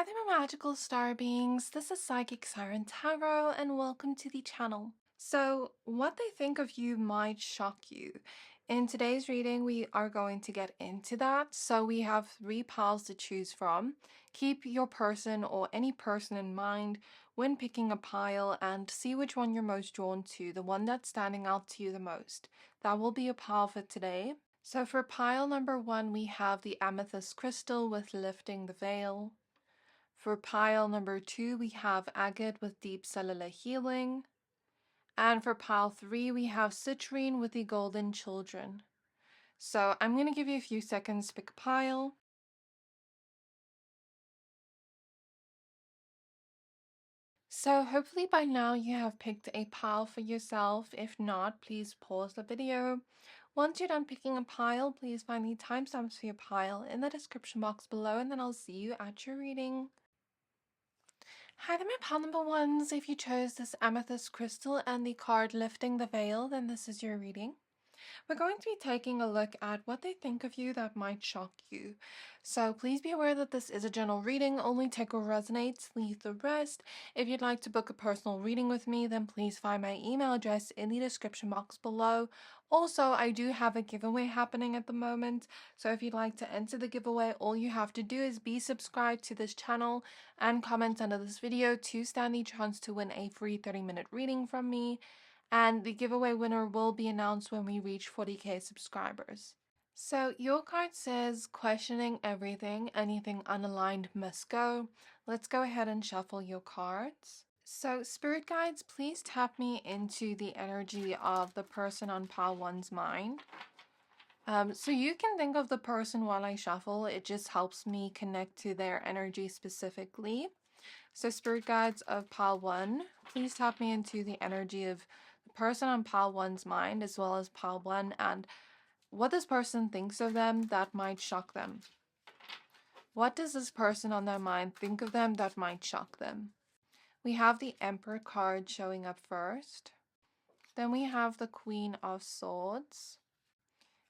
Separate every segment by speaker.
Speaker 1: Hi there, my magical star beings. This is Psychic Siren Tarot, and welcome to the channel. So, what they think of you might shock you. In today's reading, we are going to get into that. So, we have 3 piles to choose from. Keep your person or any person in mind when picking a pile and see which one you're most drawn to, the one that's standing out to you the most. That will be a pile for today. So, for pile number 1, we have the Amethyst crystal with Lifting the Veil. For pile number 2, we have Agate with Deep Cellular Healing. And for pile 3, we have Citrine with the Golden Children. So I'm going to give you a few seconds to pick a pile. So hopefully by now you have picked a pile for yourself. If not, please pause the video. Once you're done picking a pile, please find the timestamps for your pile in the description box below, and then I'll see you at your reading. Hi there, my pile number ones. If you chose this Amethyst crystal and the card Lifting the Veil, then this is your reading. We're going to be taking a look at what they think of you that might shock you. So please be aware that this is a general reading. Only take what resonates, leave the rest. If you'd like to book a personal reading with me, then please find my email address in the description box below. Also, I do have a giveaway happening at the moment. So if you'd like to enter the giveaway, all you have to do is be subscribed to this channel and comment under this video to stand the chance to win a free 30-minute reading from me. And the giveaway winner will be announced when we reach 40k subscribers. So your card says, questioning everything, anything unaligned must go. Let's go ahead and shuffle your cards. So spirit guides, please tap me into the energy of the person on pile 1's mind. So you can think of the person while I shuffle. It just helps me connect to their energy specifically. So spirit guides of pile 1, please tap me into the energy of the person on pile 1's mind as well as pile 1 and what this person thinks of them that might shock them. What does this person on their mind think of them that might shock them? We have the Emperor card showing up first. Then we have the Queen of Swords.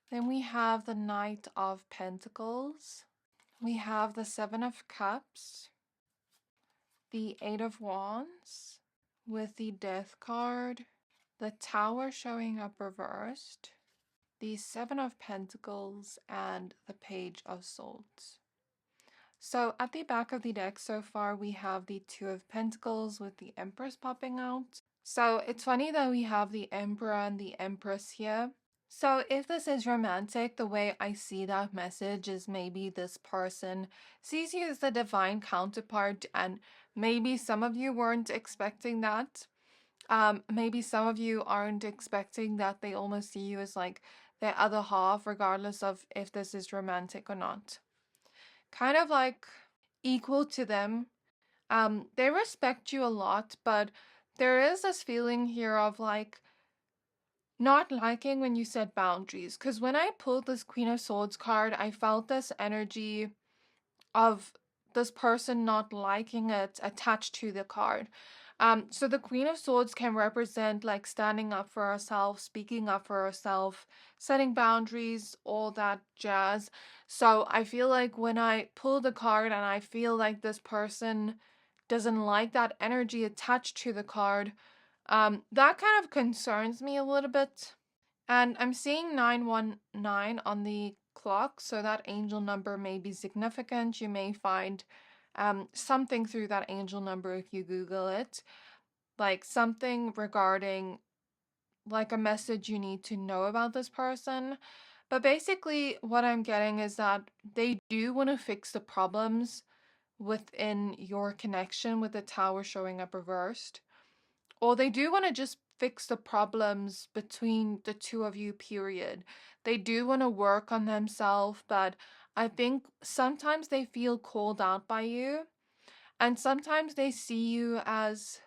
Speaker 1: Then we have the Knight of Pentacles. We have the Seven of Cups. The Eight of Wands with the Death card, the Tower showing up reversed, the Seven of Pentacles, and the Page of Swords. So at the back of the deck so far we have the Two of Pentacles with the Empress popping out. So it's funny that we have the Emperor and the Empress here. So if this is romantic, the way I see that message is maybe this person sees you as the divine counterpart, and maybe some of you weren't expecting that. Maybe some of you aren't expecting that they almost see you as like their other half, regardless of if this is romantic or not. Kind of like equal to them. They respect you a lot, but there is this feeling here of like, not liking when you set boundaries, because when I pulled this Queen of Swords card, I felt this energy of this person not liking it attached to the card. So the Queen of Swords can represent like standing up for ourselves, speaking up for ourselves, setting boundaries, all that jazz. So I feel like when I pull the card and I feel like this person doesn't like that energy attached to the card, that kind of concerns me a little bit. And I'm seeing 919 on the clock, so that angel number may be significant. You may find something through that angel number if you Google it, like something regarding like a message you need to know about this person. But basically what I'm getting is that they do want to fix the problems within your connection with the Tower showing up reversed. Or they do want to just fix the problems between the two of you, period. They do want to work on themselves, but I think sometimes they feel called out by you. And sometimes they see you as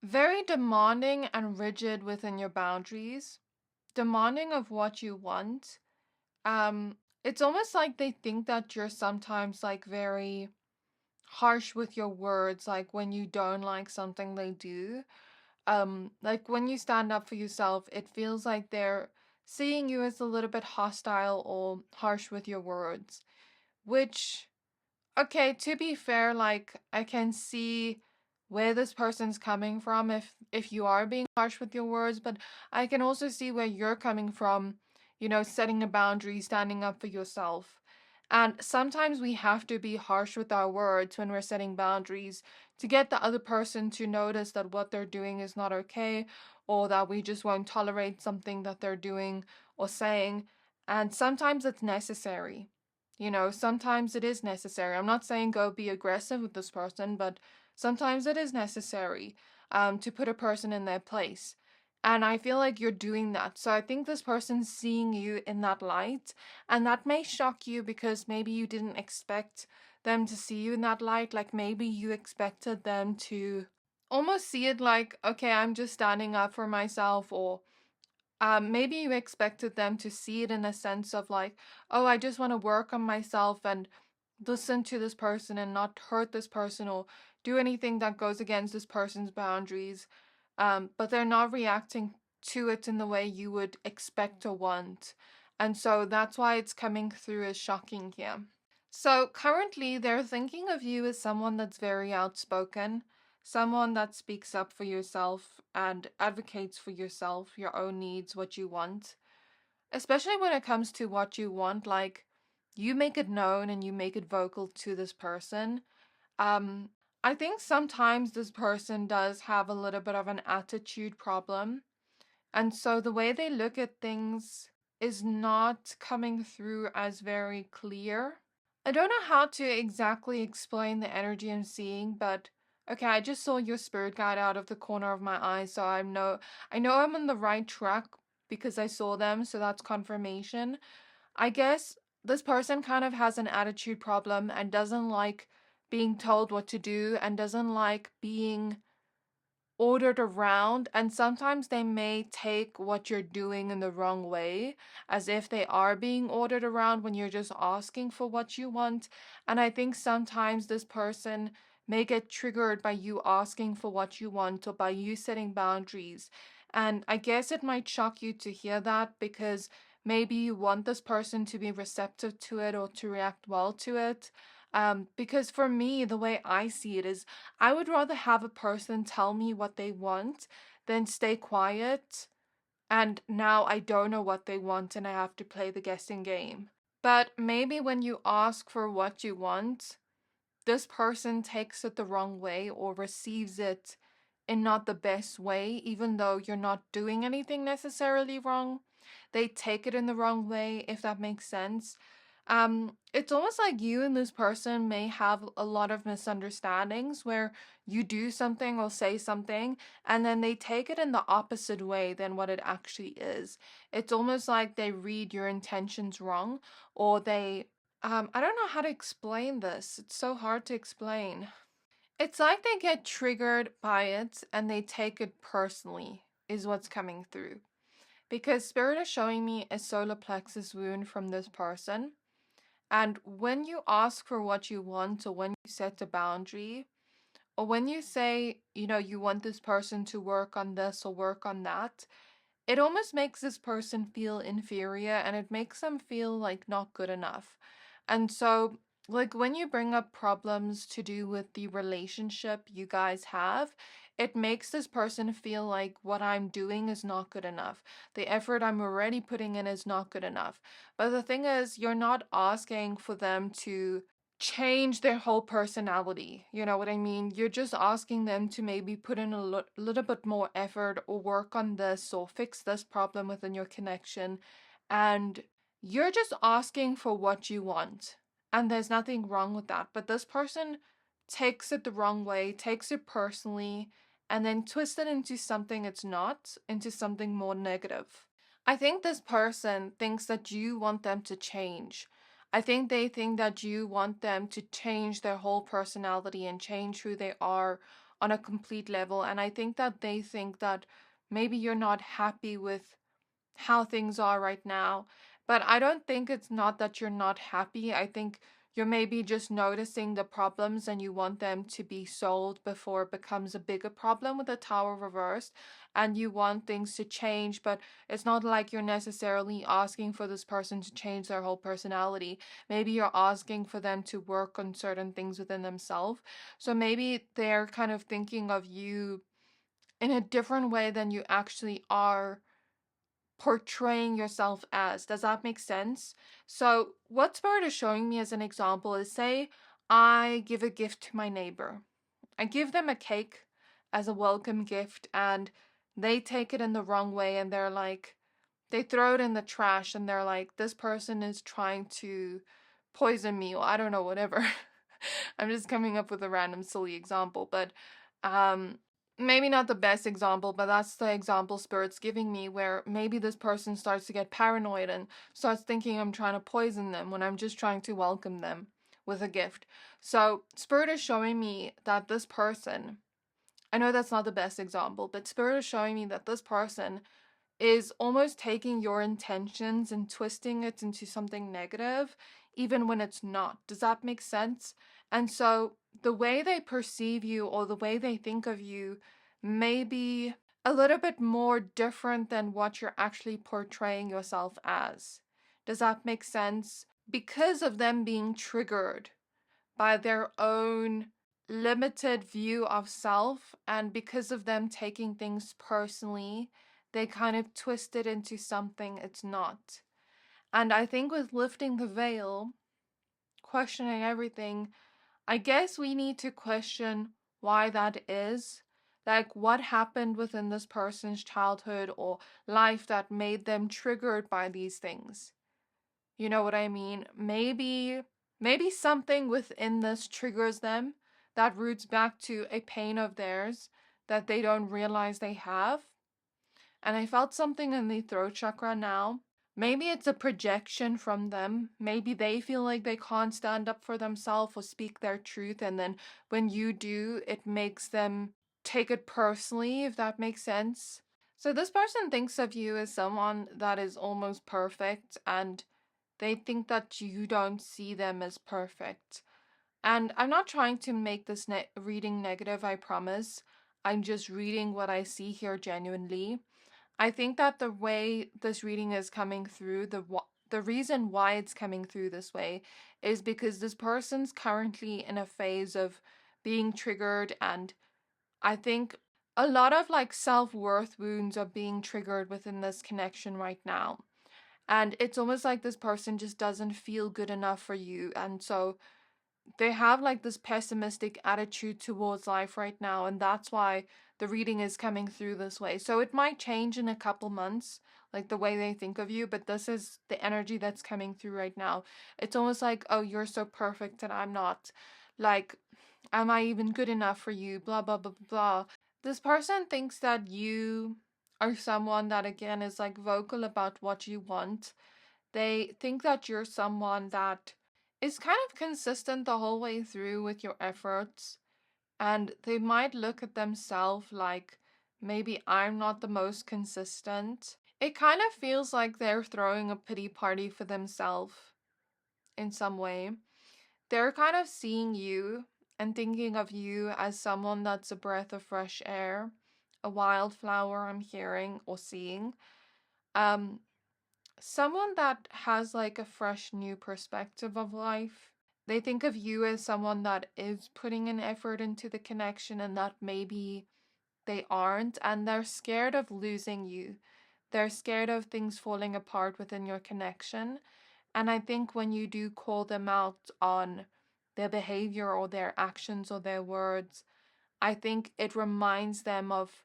Speaker 1: very demanding and rigid within your boundaries. Demanding of what you want. It's almost like they think that you're sometimes like very harsh with your words, like when you don't like something they do. Like when you stand up for yourself, it feels like they're seeing you as a little bit hostile or harsh with your words, which Okay, to be fair, like I can see where this person's coming from if you are being harsh with your words, but I can also see where you're coming from, setting a boundary, standing up for yourself. And sometimes we have to be harsh with our words when we're setting boundaries to get the other person to notice that what they're doing is not okay, or that we just won't tolerate something that they're doing or saying. And sometimes it's necessary. Sometimes it is necessary. I'm not saying go be aggressive with this person, but sometimes it is necessary to put a person in their place. And I feel like you're doing that. So I think this person's seeing you in that light. And that may shock you because maybe you didn't expect them to see you in that light. Like maybe you expected them to almost see it like, okay, I'm just standing up for myself, or maybe you expected them to see it in a sense of like, oh, I just want to work on myself and listen to this person and not hurt this person or do anything that goes against this person's boundaries. But they're not reacting to it in the way you would expect or want. And so that's why it's coming through as shocking here. So currently, they're thinking of you as someone that's very outspoken, someone that speaks up for yourself and advocates for yourself, your own needs, what you want. Especially when it comes to what you want, like you make it known and you make it vocal to this person. Um, I think sometimes this person does have a little bit of an attitude problem. And so the way they look at things is not coming through as very clear. I don't know how to exactly explain the energy I'm seeing, but okay, I just saw your spirit guide out of the corner of my eye, so I know I'm on the right track because I saw them, so that's confirmation. I guess this person kind of has an attitude problem and doesn't like being told what to do and doesn't like being ordered around, and sometimes they may take what you're doing in the wrong way, as if they are being ordered around when you're just asking for what you want. And I think sometimes this person may get triggered by you asking for what you want or by you setting boundaries. And I guess it might shock you to hear that because maybe you want this person to be receptive to it or to react well to it. Because for me, the way I see it is I would rather have a person tell me what they want than stay quiet and now I don't know what they want and I have to play the guessing game. But maybe when you ask for what you want, this person takes it the wrong way or receives it in not the best way, even though you're not doing anything necessarily wrong. They take it in the wrong way, if that makes sense. It's almost like you and this person may have a lot of misunderstandings where you do something or say something and then they take it in the opposite way than what it actually is. It's almost like they read your intentions wrong, or I don't know how to explain this. It's so hard to explain. It's like they get triggered by it and they take it personally, is what's coming through. Because Spirit is showing me a solar plexus wound from this person. And when you ask for what you want, or when you set a boundary, or when you say, you want this person to work on this or work on that, it almost makes this person feel inferior and it makes them feel like not good enough. And so, like, when you bring up problems to do with the relationship you guys have, it makes this person feel like what I'm doing is not good enough. The effort I'm already putting in is not good enough. But the thing is, you're not asking for them to change their whole personality. You know what I mean? You're just asking them to maybe put in a little bit more effort or work on this or fix this problem within your connection. And you're just asking for what you want. And there's nothing wrong with that. But this person takes it the wrong way, takes it personally, and then twists it into something it's not, into something more negative. I think this person thinks that you want them to change. I think they think that you want them to change their whole personality and change who they are on a complete level. And I think that they think that maybe you're not happy with how things are right now. But I don't think it's not that you're not happy. I think you're maybe just noticing the problems and you want them to be solved before it becomes a bigger problem with the Tower reversed, and you want things to change, but it's not like you're necessarily asking for this person to change their whole personality. Maybe you're asking for them to work on certain things within themselves. So maybe they're kind of thinking of you in a different way than you actually are portraying yourself as. Does that make sense? So what Spirit is showing me as an example is, say I give a gift to my neighbor. I give them a cake as a welcome gift and they take it in the wrong way and they're like, they throw it in the trash and they're like, this person is trying to poison me, or I don't know, whatever. I'm just coming up with a random silly example, but maybe not the best example, but that's the example Spirit's giving me, where maybe this person starts to get paranoid and starts thinking I'm trying to poison them when I'm just trying to welcome them with a gift. So Spirit is showing me that this person, I know that's not the best example, but Spirit is showing me that this person is almost taking your intentions and twisting it into something negative, even when it's not. Does that make sense? And so the way they perceive you or the way they think of you may be a little bit more different than what you're actually portraying yourself as. Does that make sense? Because of them being triggered by their own limited view of self, and because of them taking things personally, they kind of twist it into something it's not. And I think with lifting the veil, questioning everything, I guess we need to question why that is. Like, what happened within this person's childhood or life that made them triggered by these things? You know what I mean? Maybe something within this triggers them that roots back to a pain of theirs that they don't realize they have. And I felt something in the throat chakra now. Maybe it's a projection from them. Maybe they feel like they can't stand up for themselves or speak their truth, and then when you do, it makes them take it personally, if that makes sense. So this person thinks of you as someone that is almost perfect, and they think that you don't see them as perfect. And I'm not trying to make this reading negative, I promise. I'm just reading what I see here genuinely. I think that the way this reading is coming through, the reason why it's coming through this way is because this person's currently in a phase of being triggered, and I think a lot of like self-worth wounds are being triggered within this connection right now. And it's almost like this person just doesn't feel good enough for you. And so they have like this pessimistic attitude towards life right now. And that's why the reading is coming through this way. So it might change in a couple months, like the way they think of you. But this is the energy that's coming through right now. It's almost like, oh, you're so perfect and I'm not. Like, am I even good enough for you? Blah, blah, blah, blah, blah. This person thinks that you are someone that, again, is like vocal about what you want. They think that you're someone that is kind of consistent the whole way through with your efforts. And they might look at themselves like, maybe I'm not the most consistent. It kind of feels like they're throwing a pity party for themselves in some way. They're kind of seeing you and thinking of you as someone that's a breath of fresh air, a wildflower I'm hearing or seeing. Um, Someone that has like a fresh new perspective of life. They think of you as someone that is putting an effort into the connection and that maybe they aren't, and they're scared of losing you. They're scared of things falling apart within your connection. And I think when you do call them out on their behavior or their actions or their words, I think it reminds them of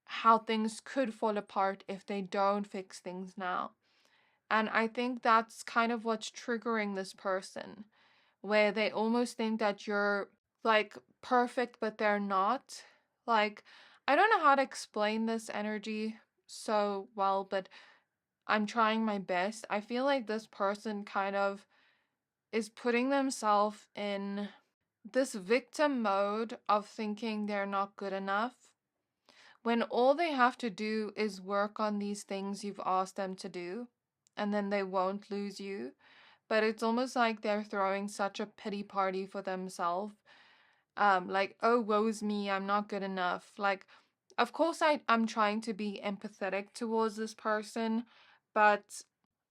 Speaker 1: how things could fall apart if they don't fix things now. And I think that's kind of what's triggering this person, where they almost think that you're like perfect, but they're not. Like, I don't know how to explain this energy so well, but I'm trying my best. I feel like this person kind of is putting themselves in this victim mode of thinking they're not good enough, when all they have to do is work on these things you've asked them to do, and then they won't lose you. but it's almost like they're throwing such a pity party for themselves. Like, oh, woe's me, I'm not good enough. Like, of course I'm trying to be empathetic towards this person, but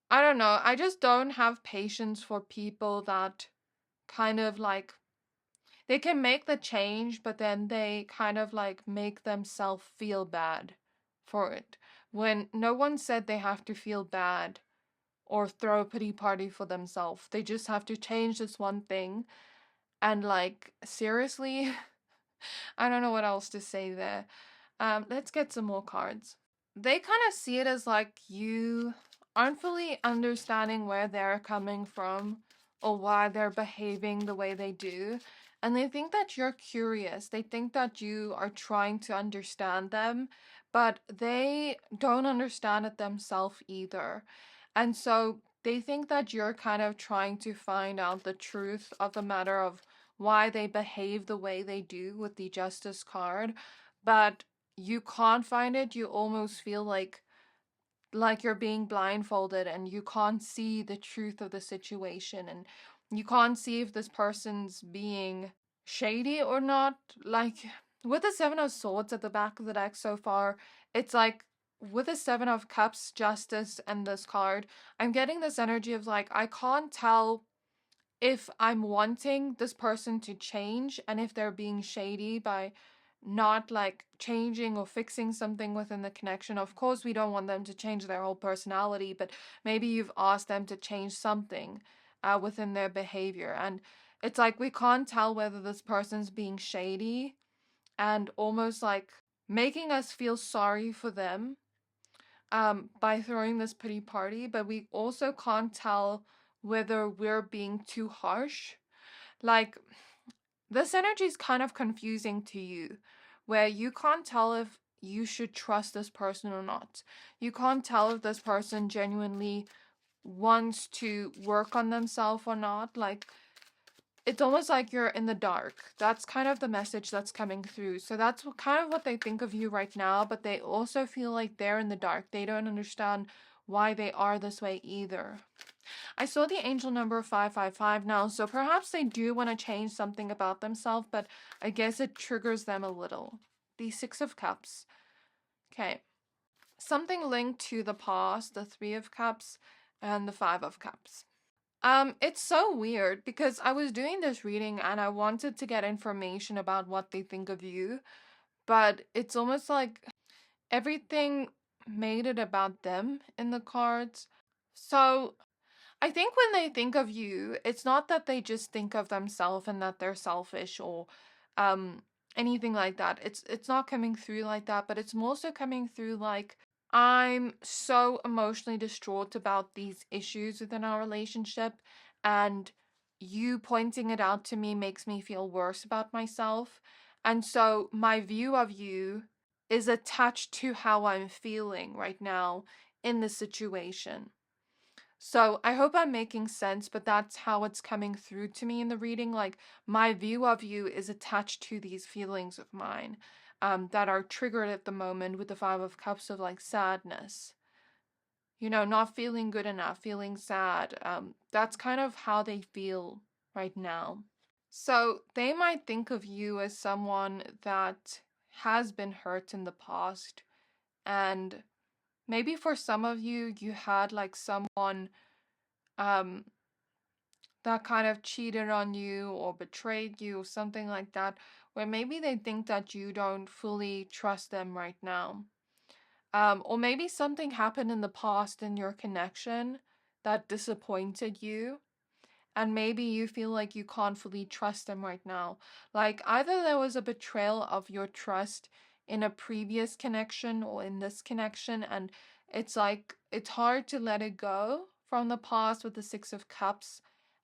Speaker 1: I don't know, I just don't have patience for people that kind of like, they can make the change, but then they kind of like make themselves feel bad for it. When no one said they have to feel bad or throw a pity party for themselves. They just have to change this one thing. And like, seriously, I don't know what else to say there. Let's get some more cards. They kind of see it as like you aren't fully understanding where they're coming from or why they're behaving the way they do. And they think that you're curious. They think that you are trying to understand them, but they don't understand it themselves either. And so they think that you're kind of trying to find out the truth of the matter of why they behave the way they do with the Justice card. But you can't find it. You almost feel like you're being blindfolded and you can't see the truth of the situation, and you can't see if this person's being shady or not. Like with the Seven of Swords at the back of the deck so far, it's like with the Seven of Cups, Justice, and this card, I'm getting this energy of like, I can't tell if I'm wanting this person to change and if they're being shady by not like changing or fixing something within the connection. Of course, we don't want them to change their whole personality, but maybe you've asked them to change something within their behavior. And it's like we can't tell whether this person's being shady and almost like making us feel sorry for them by throwing this pity party, but we also can't tell whether we're being too harsh. Like, this energy is kind of confusing to you, where you can't tell if you should trust this person or not. You can't tell if this person genuinely wants to work on themselves or not. Like, it's almost like you're in the dark. That's kind of the message that's coming through. So that's kind of what they think of you right now, but they also feel like they're in the dark. They don't understand why they are this way either. I saw the angel number 555 now, so perhaps they do want to change something about themselves, but I guess it triggers them a little. The Six of Cups. Okay. Something linked to the past, the Three of Cups, and the Five of Cups. It's so weird because I was doing this reading and I wanted to get information about what they think of you, but it's almost like everything made it about them in the cards. So I think when they think of you, it's not that they just think of themselves and that they're selfish or um anything like that. It's not coming through like that, but it's more so coming through like, I'm so emotionally distraught about these issues within our relationship, and you pointing it out to me makes me feel worse about myself. And so my view of you is attached to how I'm feeling right now in the situation. So I hope I'm making sense, but that's how it's coming through to me in the reading. Like, my view of you is attached to these feelings of mine that are triggered at the moment with the Five of Cups of like sadness. You know, not feeling good enough, feeling sad. That's kind of how they feel right now. So they might think of you as someone that has been hurt in the past. And maybe for some of you, you had like someone um that kind of cheated on you or betrayed you or something like that, where maybe they think that you don't fully trust them right now. Or maybe something happened in the past in your connection that disappointed you, and maybe you feel like you can't fully trust them right now. Like, either there was a betrayal of your trust in a previous connection or in this connection, and it's like it's hard to let it go from the past with the Six of Cups.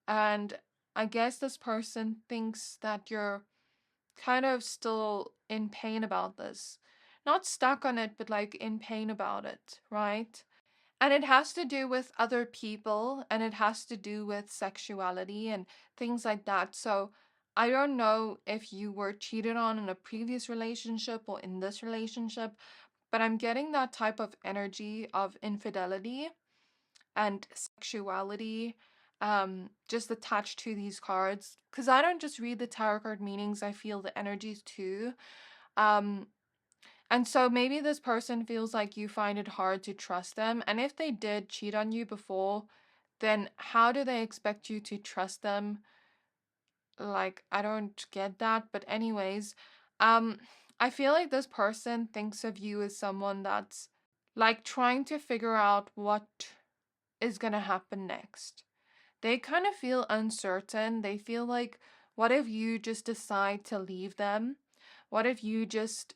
Speaker 1: And I guess this person thinks that you're kind of still in pain about this. Not stuck on it, but like in pain about it, right? And it has to do with other people, and it has to do with sexuality and things like that. So I don't know if you were cheated on in a previous relationship or in this relationship, but I'm getting that type of energy of infidelity and sexuality just attached to these cards, because I don't just read the tarot card meanings, I feel the energies too. And so maybe this person feels like you find it hard to trust them, and if they did cheat on you before, then how do they expect you to trust them? Like, I don't get that, but anyways, I feel like this person thinks of you as someone that's like trying to figure out what is gonna happen next. They kind of feel uncertain. They feel like, what if you just decide to leave them? What if you just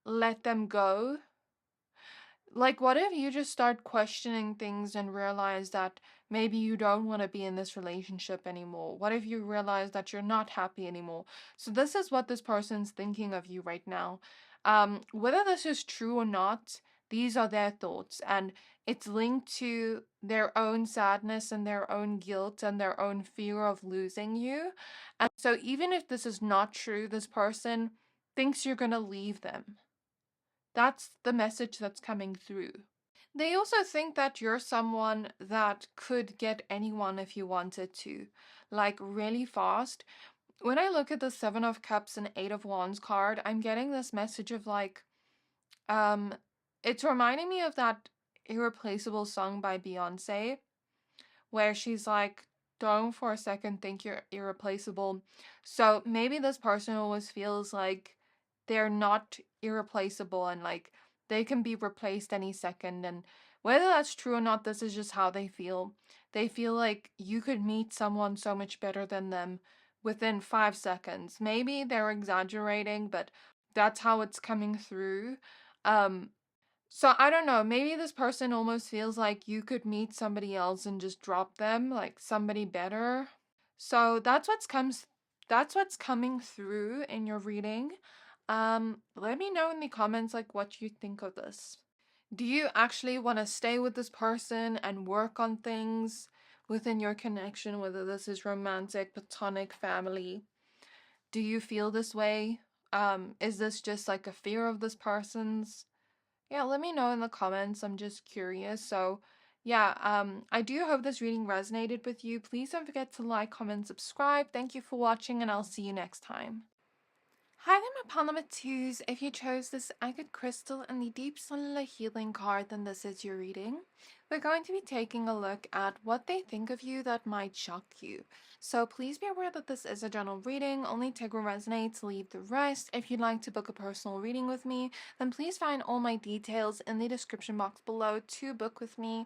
Speaker 1: let them go? Like, what if you just start questioning things and realize that maybe you don't want to be in this relationship anymore? What if you realize that you're not happy anymore? So this is what this person's thinking of you right now. Whether this is true or not, these are their thoughts, and it's linked to their own sadness and their own guilt and their own fear of losing you. And so even if this is not true, this person thinks you're going to leave them. That's the message that's coming through. They also think that you're someone that could get anyone if you wanted to, like really fast. When I look at the Seven of Cups and Eight of Wands card, I'm getting this message of like, um, it's reminding me of that Irreplaceable song by Beyonce, where she's like, don't for a second think you're irreplaceable. So maybe this person always feels like they're not irreplaceable and like they can be replaced any second. And whether that's true or not, this is just how they feel. They feel like you could meet someone so much better than them within 5 seconds. Maybe they're exaggerating, but that's how it's coming through. So I don't know, maybe this person almost feels like you could meet somebody else and just drop them, like somebody better. So that's what's coming through in your reading. Let me know in the comments like what you think of this. Do you actually want to stay with this person and work on things within your connection, whether this is romantic, platonic, family? Do you feel this way? Is this just like a fear of this person's? Yeah, let me know in the comments. I'm just curious. So, yeah, I do hope this reading resonated with you. Please don't forget to like, comment, subscribe. Thank you for watching, and I'll see you next time. Hi there, my pile number twos. If you chose this agate crystal and the deep cellular healing card, then this is your reading. We're going to be taking a look at what they think of you that might shock you. So please be aware that this is a general reading. Only take what resonates, leave the rest. If you'd like to book a personal reading with me, then please find all my details in the description box below to book with me.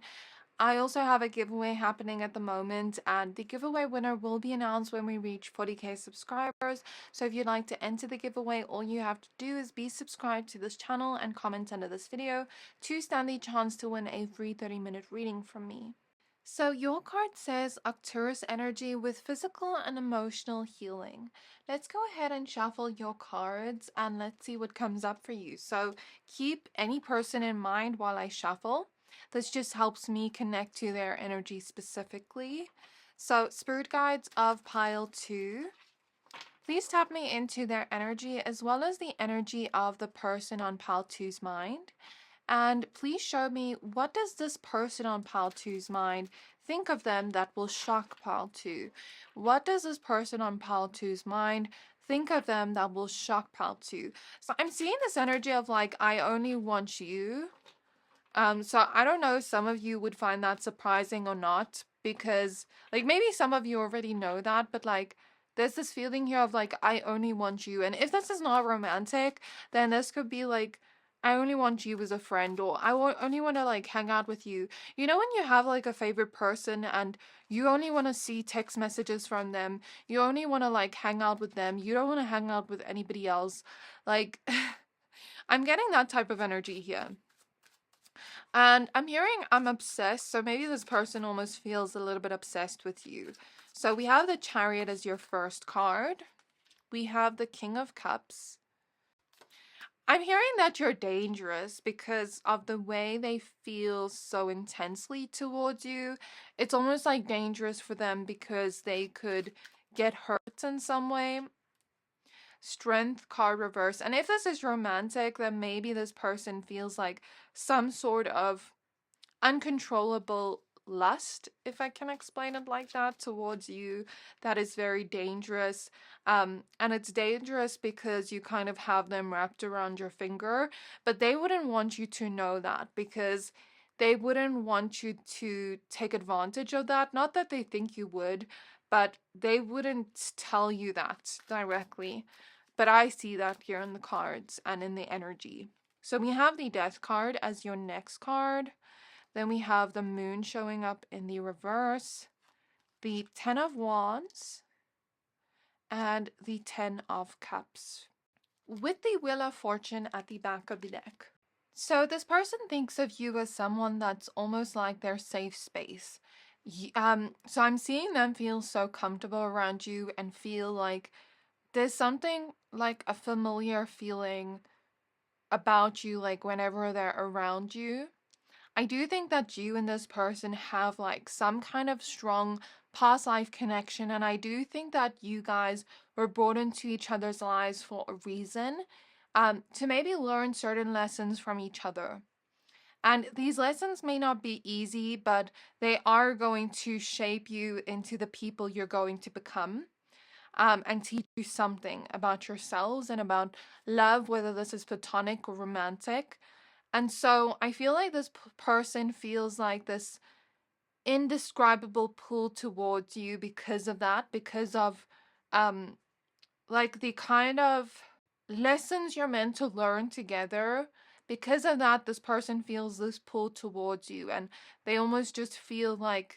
Speaker 1: I also have a giveaway happening at the moment, and the giveaway winner will be announced when we reach 40k subscribers. So if you'd like to enter the giveaway, all you have to do is be subscribed to this channel and comment under this video to stand the chance to win a free 30-minute reading from me. So your card says Arcturus energy with physical and emotional healing. Let's go ahead and shuffle your cards and let's see what comes up for you. So keep any person in mind while I shuffle. This just helps me connect to their energy specifically. So spirit guides of pile 2, please tap me into their energy as well as the energy of the person on pile 2's mind. And please show me, what does this person on pile 2's mind think of them that will shock pile 2? What does this person on pile 2's mind think of them that will shock pile 2? So I'm seeing this energy of like, I only want you. So I don't know if some of you would find that surprising or not, because like maybe some of you already know that, but like there's this feeling here of like, I only want you. And if this is not romantic, then this could be like, I only want you as a friend, or only want to like hang out with you. You know when you have like a favorite person and you only want to see text messages from them, you only want to like hang out with them, you don't want to hang out with anybody else. Like I'm getting that type of energy here. And I'm hearing I'm obsessed, so maybe this person almost feels a little bit obsessed with you. So we have the Chariot as your first card. We have the King of Cups. I'm hearing that you're dangerous because of the way they feel so intensely towards you. It's almost like dangerous for them because they could get hurt in some way. Strength card reverse. And if this is romantic, then maybe this person feels like some sort of uncontrollable lust, if I can explain it like that, towards you that is very dangerous. And it's dangerous because you kind of have them wrapped around your finger, but they wouldn't want you to know that because they wouldn't want you to take advantage of that. Not that they think you would, but they wouldn't tell you that directly. But I see that here in the cards and in the energy. So we have the Death card as your next card. Then we have the Moon showing up in the reverse, the Ten of Wands, and the Ten of Cups, with the Wheel of Fortune at the back of the deck. So this person thinks of you as someone that's almost like their safe space. So I'm seeing them feel so comfortable around you and feel like there's something like a familiar feeling about you, like whenever they're around you. I do think that you and this person have like some kind of strong past life connection, and I do think that you guys were brought into each other's lives for a reason, to maybe learn certain lessons from each other. And these lessons may not be easy, but they are going to shape you into the people you're going to become, and teach you something about yourselves and about love, whether this is platonic or romantic. And so I feel like this person feels like this indescribable pull towards you because of that, because of like the kind of lessons you're meant to learn together. Because of that, this person feels this pull towards you, and they almost just feel like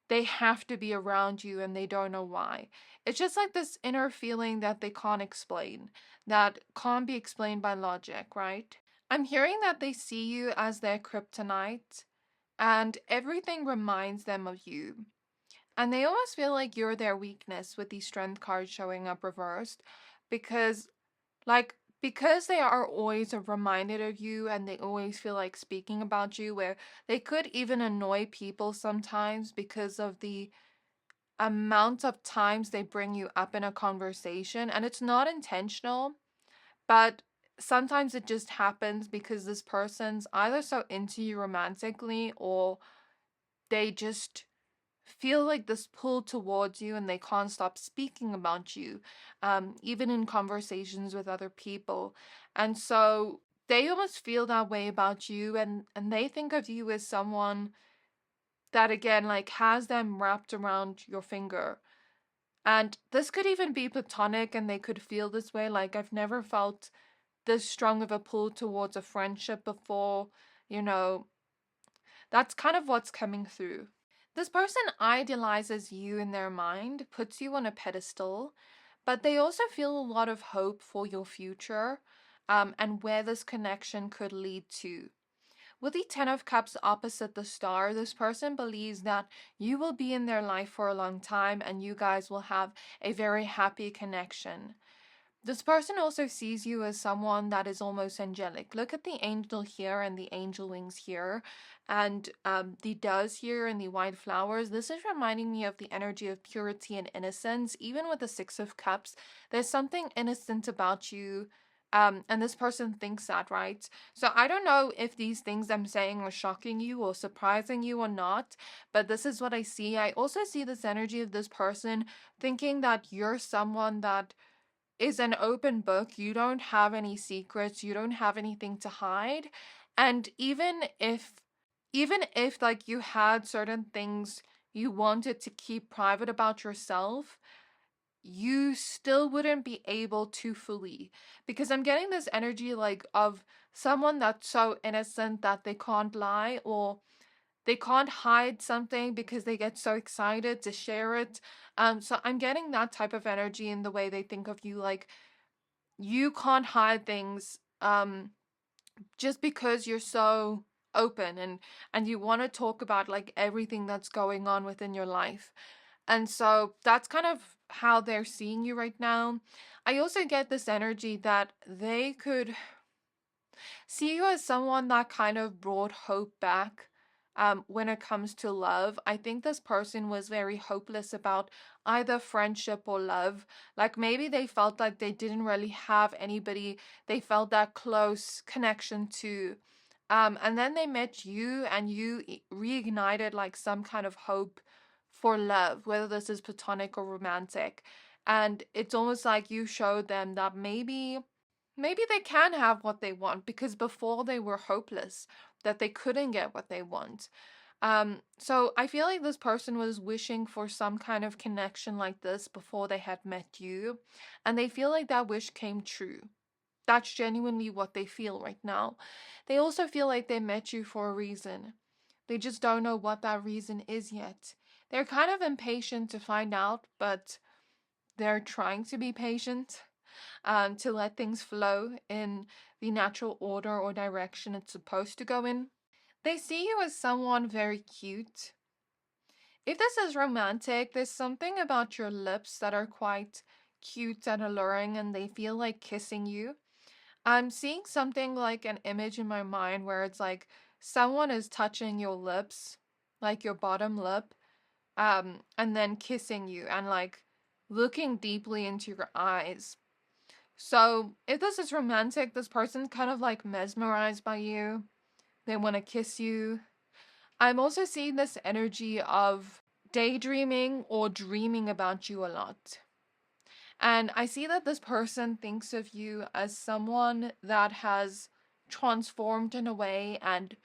Speaker 1: they have to be around you and they don't know why. It's just like this inner feeling that they can't explain, that can't be explained by logic, right? I'm hearing that they see you as their kryptonite and everything reminds them of you. And they almost feel like you're their weakness with the strength card showing up reversed, because because they are always reminded of you and they always feel like speaking about you, where they could even annoy people sometimes because of the amount of times they bring you up in a conversation, and it's not intentional, but sometimes it just happens because this person's either so into you romantically, or they just feel like this pull towards you and they can't stop speaking about you, even in conversations with other people. And so they almost feel that way about you, and they think of you as someone that, again, like has them wrapped around your finger. And this could even be platonic and they could feel this way. Like, I've never felt this strong of a pull towards a friendship before, you know. That's kind of what's coming through. This person idealizes you in their mind, puts you on a pedestal, but they also feel a lot of hope for your future, and where this connection could lead to. With the Ten of Cups opposite the Star, this person believes that you will be in their life for a long time and you guys will have a very happy connection. This person also sees you as someone that is almost angelic. Look at the angel here and the angel wings here, and the doves here and the white flowers. This is reminding me of the energy of purity and innocence. Even with the Six of Cups, there's something innocent about you, and this person thinks that, right? So I don't know if these things I'm saying are shocking you or surprising you or not, but this is what I see. I also see this energy of this person thinking that you're someone that is an open book. You don't have any secrets, you don't have anything to hide. And even if like you had certain things you wanted to keep private about yourself, you still wouldn't be able to fully, because I'm getting this energy like of someone that's so innocent that they can't lie, or they can't hide something because they get so excited to share it. So I'm getting that type of energy in the way they think of you, like you can't hide things, just because you're so open, and you want to talk about like everything that's going on within your life. And so that's kind of how they're seeing you right now. I also get this energy that they could see you as someone that kind of brought hope back, when it comes to love. I think this person was very hopeless about either friendship or love. Like maybe they felt like they didn't really have anybody they felt that close connection to. And then they met you, and you reignited like some kind of hope for love, whether this is platonic or romantic. And it's almost like you showed them that maybe they can have what they want, because before they were hopeless, that they couldn't get what they want. So I feel like this person was wishing for some kind of connection like this before they had met you, and they feel like that wish came true. That's genuinely what they feel right now. They also feel like they met you for a reason. They just don't know what that reason is yet. They're kind of impatient to find out, but they're trying to be patient, to let things flow in the natural order or direction it's supposed to go in. They see you as someone very cute. If this is romantic, there's something about your lips that are quite cute and alluring, and they feel like kissing you. I'm seeing something like an image in my mind where it's like someone is touching your lips, like your bottom lip, and then kissing you and like looking deeply into your eyes. So if this is romantic, this person's kind of like mesmerized by you. They want to kiss you. I'm also seeing this energy of daydreaming or dreaming about you a lot. And I see that this person thinks of you as someone that has transformed in a way and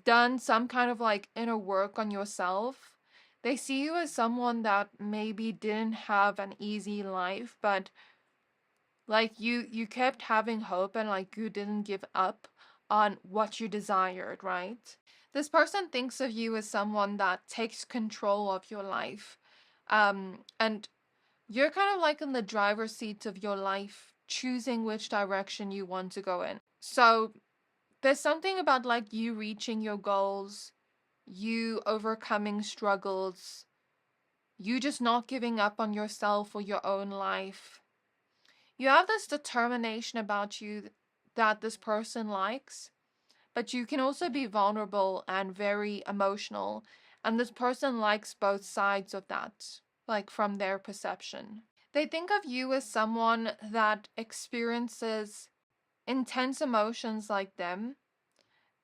Speaker 1: done some kind of like inner work on yourself. They see you as someone that maybe didn't have an easy life, but like you kept having hope, and like you didn't give up on what you desired, right? This person thinks of you as someone that takes control of your life. And you're kind of like in the driver's seat of your life, choosing which direction you want to go in. So there's something about like you reaching your goals, you overcoming struggles, you just not giving up on yourself or your own life. You have this determination about you that this person likes, but you can also be vulnerable and very emotional, and this person likes both sides of that, like from their perception. They think of you as someone that experiences intense emotions like them.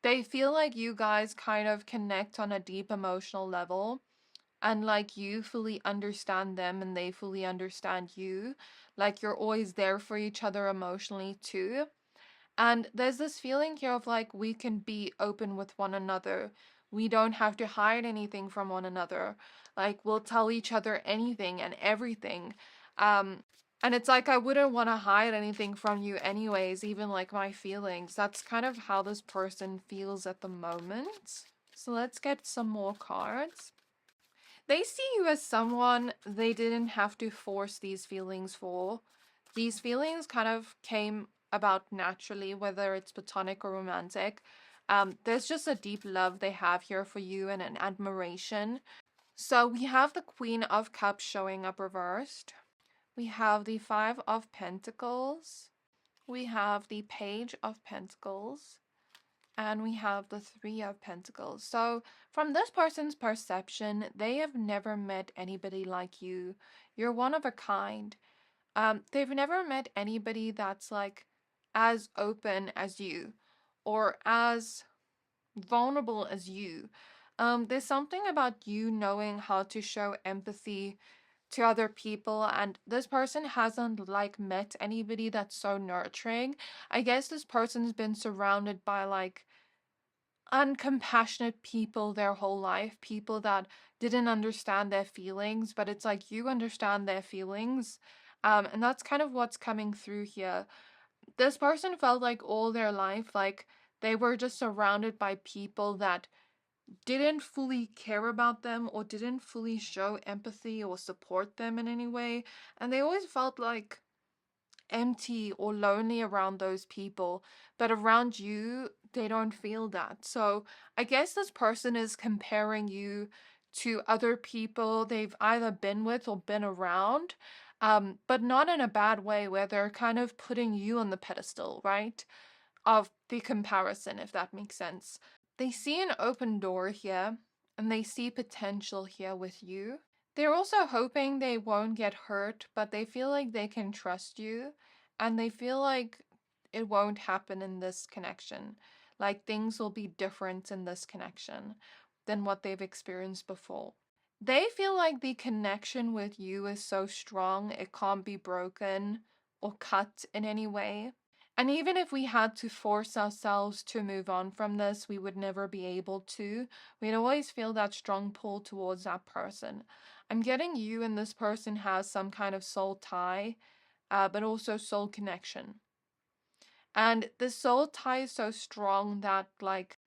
Speaker 1: They feel like you guys kind of connect on a deep emotional level, and like you fully understand them and they fully understand you. Like you're always there for each other emotionally too. And there's this feeling here of like we can be open with one another. We don't have to hide anything from one another. Like we'll tell each other anything and everything. Um and it's like I wouldn't want to hide anything from you anyways, even like my feelings. That's kind of how this person feels at the moment. So let's get some more cards. They see you as someone they didn't have to force these feelings for. These feelings kind of came about naturally, whether it's platonic or romantic. There's just a deep love they have here for you and an admiration. So we have the Queen of Cups showing up reversed. We have the Five of Pentacles. We have the Page of Pentacles. And we have the Three of Pentacles. So from this person's perception, they have never met anybody like you. You're one of a kind. They've never met anybody that's like as open as you or as vulnerable as you. There's something about you knowing how to show empathy to other people, and this person hasn't like met anybody that's so nurturing. I guess this person's been surrounded by like uncompassionate people their whole life, people that didn't understand their feelings, but it's like you understand their feelings. And that's kind of what's coming through here. This person felt like all their life, like they were just surrounded by people that didn't fully care about them or didn't fully show empathy or support them in any way. And they always felt like empty or lonely around those people, but around you, they don't feel that. So I guess this person is comparing you to other people they've either been with or been around, but not in a bad way where they're kind of putting you on the pedestal, right? Of the comparison, if that makes sense. They see an open door here, and they see potential here with you. They're also hoping they won't get hurt, but they feel like they can trust you, and they feel like it won't happen in this connection. Like things will be different in this connection than what they've experienced before. They feel like the connection with you is so strong, it can't be broken or cut in any way. And even if we had to force ourselves to move on from this, we would never be able to. We'd always feel that strong pull towards that person. I'm getting you and this person has some kind of soul tie, but also soul connection. And the soul tie is so strong that, like,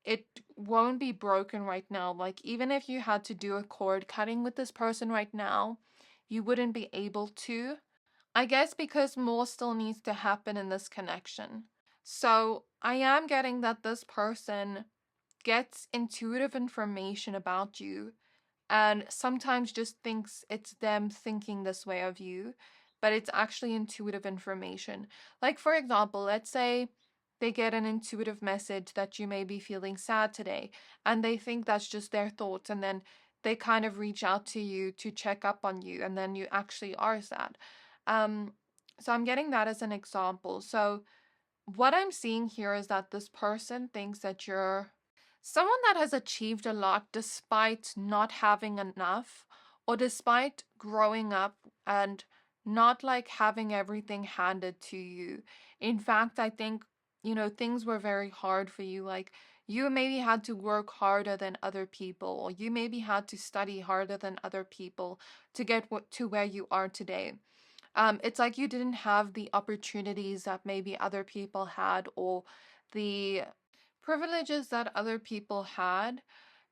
Speaker 1: it won't be broken right now. Like, even if you had to do a cord cutting with this person right now, you wouldn't be able to. I guess because more still needs to happen in this connection. So I am getting that this person gets intuitive information about you and sometimes just thinks it's them thinking this way of you, but it's actually intuitive information. Like, for example, let's say they get an intuitive message that you may be feeling sad today, and they think that's just their thoughts, and then they kind of reach out to you to check up on you, and then you actually are sad. So I'm getting that as an example. So what I'm seeing here is that this person thinks that you're someone that has achieved a lot despite not having enough, or despite growing up and not like having everything handed to you. In fact, I think, things were very hard for you. Like, you maybe had to work harder than other people, or you maybe had to study harder than other people to get to where you are today. It's like you didn't have the opportunities that maybe other people had, or the privileges that other people had.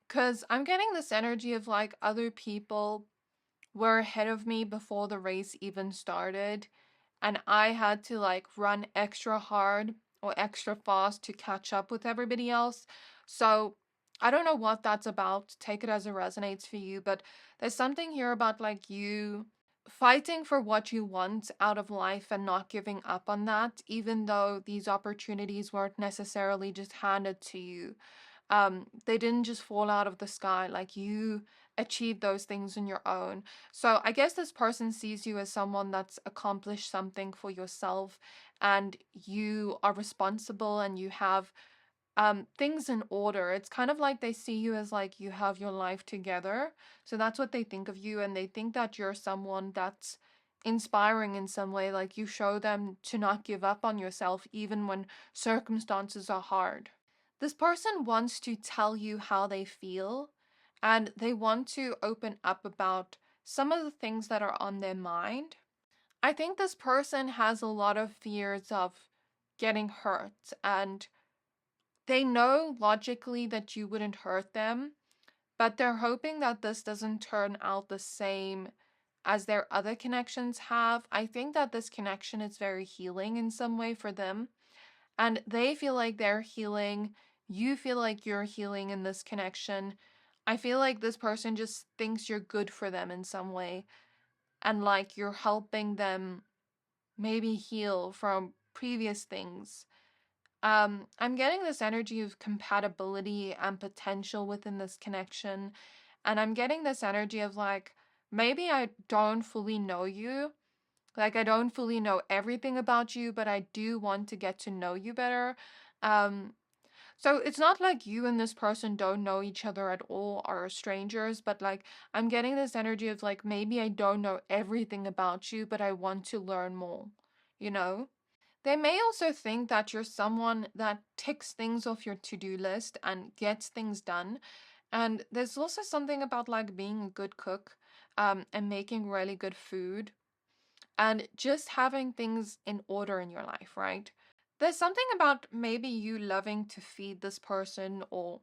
Speaker 1: Because I'm getting this energy of like other people were ahead of me before the race even started, and I had to like run extra hard or extra fast to catch up with everybody else. So I don't know what that's about. Take it as it resonates for you, but there's something here about like you fighting for what you want out of life and not giving up on that, even though these opportunities weren't necessarily just handed to you. They didn't just fall out of the sky. Like, you achieved those things on your own. So I guess this person sees you as someone that's accomplished something for yourself, and you are responsible and you have things in order. It's kind of like they see you as like you have your life together. So that's what they think of you, and they think that you're someone that's inspiring in some way. Like, you show them to not give up on yourself even when circumstances are hard. This person wants to tell you how they feel, and they want to open up about some of the things that are on their mind. I think this person has a lot of fears of getting hurt, and they know logically that you wouldn't hurt them, but they're hoping that this doesn't turn out the same as their other connections have. I think that this connection is very healing in some way for them, and they feel like they're healing. You feel like you're healing in this connection. I feel like this person just thinks you're good for them in some way, and like you're helping them maybe heal from previous things. I'm getting this energy of compatibility and potential within this connection. And I'm getting this energy of like, maybe I don't fully know you. Like, I don't fully know everything about you, but I do want to get to know you better. Um, so it's not like you and this person don't know each other at all, or are strangers, but like, I'm getting this energy of like, maybe I don't know everything about you, but I want to learn more, you know? They may also think that you're someone that ticks things off your to-do list and gets things done. And there's also something about like being a good cook, and making really good food, and just having things in order in your life, right? There's something about maybe you loving to feed this person, or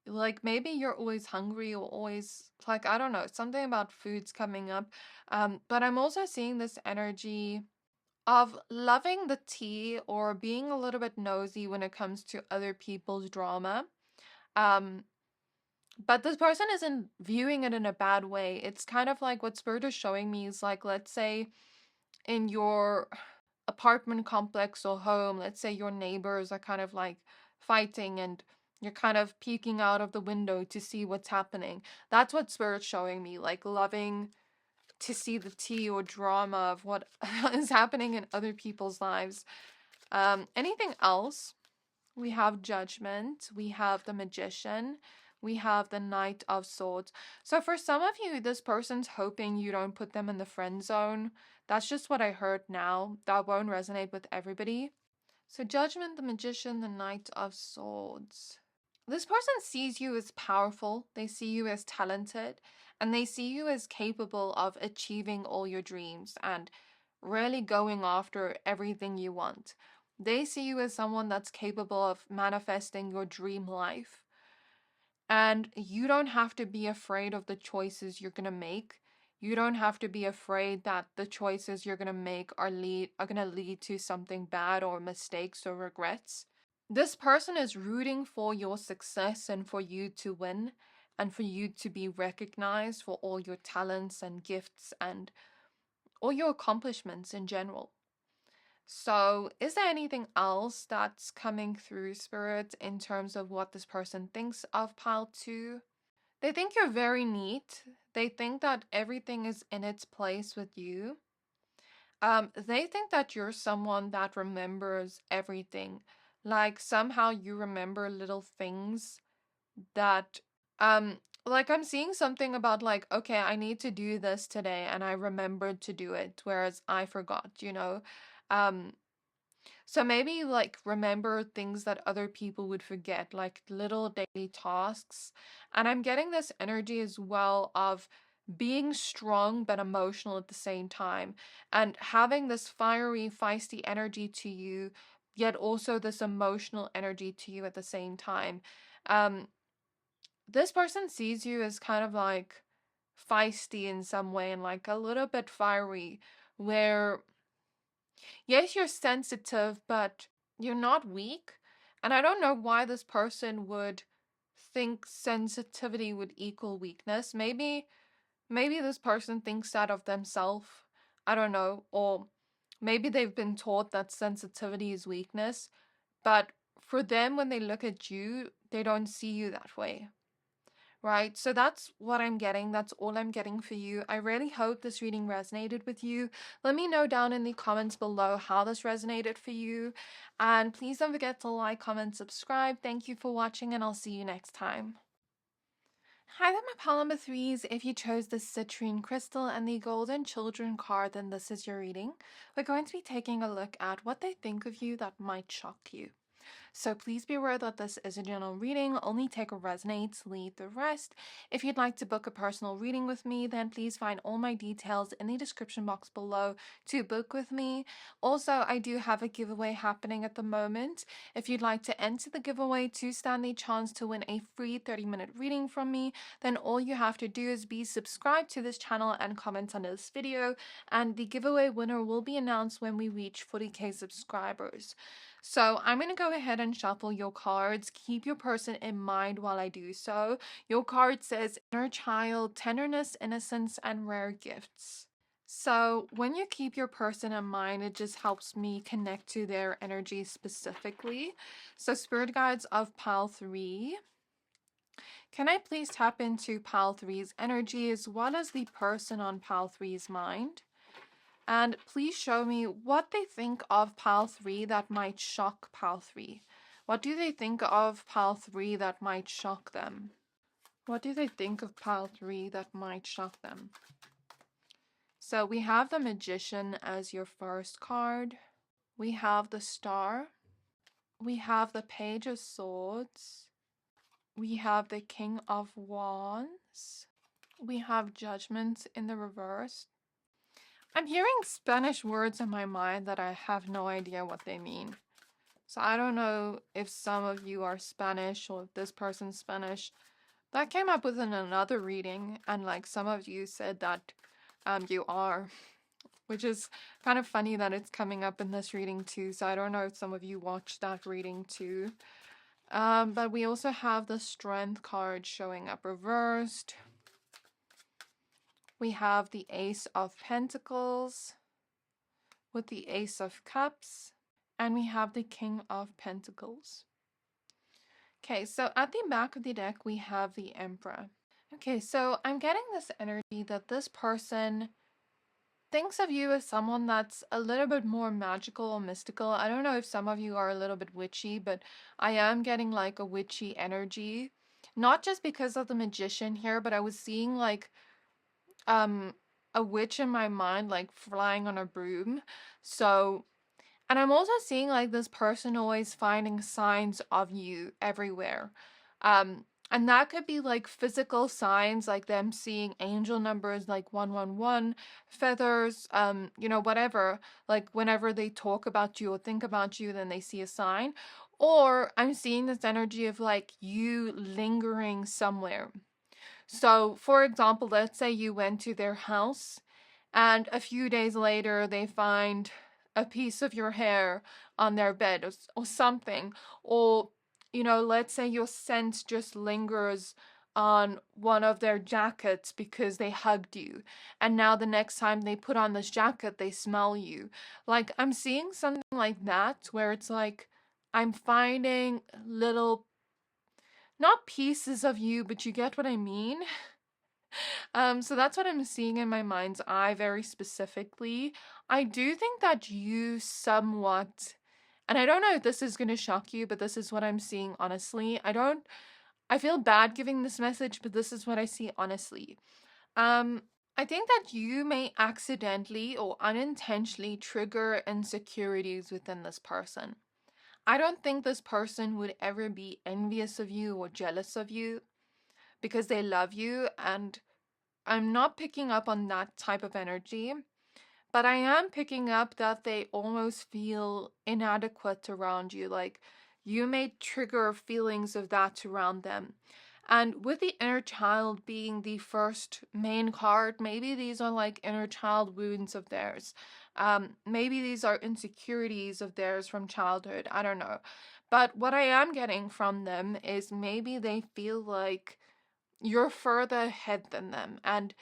Speaker 1: like maybe you're always hungry, or always like, I don't know, something about foods coming up. But I'm also seeing this energy of loving the tea, or being a little bit nosy when it comes to other people's drama. Um, but this person isn't viewing it in a bad way. It's kind of like what Spirit is showing me is like, let's say in your apartment complex or home, let's say your neighbors are kind of like fighting, and you're kind of peeking out of the window to see what's happening. That's what Spirit's showing me, like loving to see the tea or drama of what is happening in other people's lives. Anything else? we have Judgment, we have the Magician, we have the Knight of Swords. So for some of you, this person's hoping you don't put them in the friend zone. That's just what I heard now. That won't resonate with everybody. So Judgment, the Magician, the Knight of Swords. This person sees you as powerful, they see you as talented, and they see you as capable of achieving all your dreams and really going after everything you want. They see you as someone that's capable of manifesting your dream life. And you don't have to be afraid of the choices you're going to make. You don't have to be afraid that the choices you're going to make are going to lead to something bad or mistakes or regrets. This person is rooting for your success and for you to win and for you to be recognized for all your talents and gifts and all your accomplishments in general. So, is there anything else that's coming through, Spirit, in terms of what this person thinks of pile 2? They think you're very neat. They think that everything is in its place with you. They think that you're someone that remembers everything. Like somehow you remember little things that, like I'm seeing something about like, okay, I need to do this today and I remembered to do it, whereas I forgot, you know? Um, so maybe like remember things that other people would forget, like little daily tasks. And I'm getting this energy as well of being strong but emotional at the same time, and having this fiery, feisty energy to you, yet also this emotional energy to you at the same time. Um, this person sees you as kind of like feisty in some way and like a little bit fiery, where yes, you're sensitive, but you're not weak. And I don't know why this person would think sensitivity would equal weakness. Maybe this person thinks that of themselves. I don't know. Or maybe they've been taught that sensitivity is weakness. But for them, when they look at you, they don't see you that way. Right, so that's what I'm getting. That's all I'm getting for you. I really hope this reading resonated with you. Let me know down in the comments below how this resonated for you. And please don't forget to like, comment, subscribe. Thank you for watching, and I'll see you next time. Hi there, my pile number 3s. If you chose the Citrine crystal and the Golden Children card, then this is your reading. We're going to be taking a look at what they think of you that might shock you. So please be aware that this is a general reading. Only take what resonates, leave the rest. If you'd like to book a personal reading with me, then please find all my details in the description box below to book with me. Also, I do have a giveaway happening at the moment. If you'd like to enter the giveaway to stand the chance to win a free 30-minute reading from me, then all you have to do is be subscribed to this channel and comment on this video, and the giveaway winner will be announced when we reach 40k subscribers. So I'm going to go ahead and shuffle your cards. Keep your person in mind while I do so. Your card says inner child, tenderness, innocence, and rare gifts. So when you keep your person in mind, it just helps me connect to their energy specifically. So spirit guides of pile 3. Can I please tap into pile 3's energy as well as the person on pile 3's mind? And please show me what they think of pile 3 that might shock pile 3. What do they think of pile 3 that might shock them? What do they think of pile 3 that might shock them? So we have the Magician as your first card. We have the Star. We have the Page of Swords. We have the King of Wands. We have Judgment in the reverse. I'm hearing Spanish words in my mind that I have no idea what they mean. So I don't know if some of you are Spanish or if this person's Spanish. That came up within another reading, and like some of you said that you are, which is kind of funny that it's coming up in this reading too. So I don't know if some of you watched that reading too. But we also have the Strength card showing up reversed. We have the Ace of Pentacles with the Ace of Cups, and we have the King of Pentacles. Okay, so at the back of the deck, we have the Emperor. Okay, so I'm getting this energy that this person, thinks of you as someone that's a little bit more magical or mystical. I don't know if some of you are a little bit witchy, but I am getting like a witchy energy. Not just because of the magician here, but I was seeing like um a witch in my mind like flying on a broom. So, and I'm also seeing like this person always finding signs of you everywhere. And that could be like physical signs, like them seeing angel numbers like 111, feathers, whatever. Like whenever they talk about you or think about you, then they see a sign. Or I'm seeing this energy of like you lingering somewhere. So, for example, let's say you went to their house and a few days later they find a piece of your hair on their bed or something. Or, let's say your scent just lingers on one of their jackets because they hugged you. And now the next time they put on this jacket, they smell you. Like, I'm seeing something like that where it's like I'm finding little, not pieces of you, but you get what I mean. So that's what I'm seeing in my mind's eye very specifically. I do think that you somewhat, and I don't know if this is going to shock you, but this is what I'm seeing honestly. I feel bad giving this message, but this is what I see honestly. Um, I think that you may accidentally or unintentionally trigger insecurities within this person. I don't think this person would ever be envious of you or jealous of you because they love you, and I'm not picking up on that type of energy, but I am picking up that they almost feel inadequate around you. Like you may trigger feelings of that around them. And with the inner child being the first main card, maybe these are like inner child wounds of theirs. Maybe these are insecurities of theirs from childhood. I don't know. But what I am getting from them is maybe they feel like you're further ahead than them, and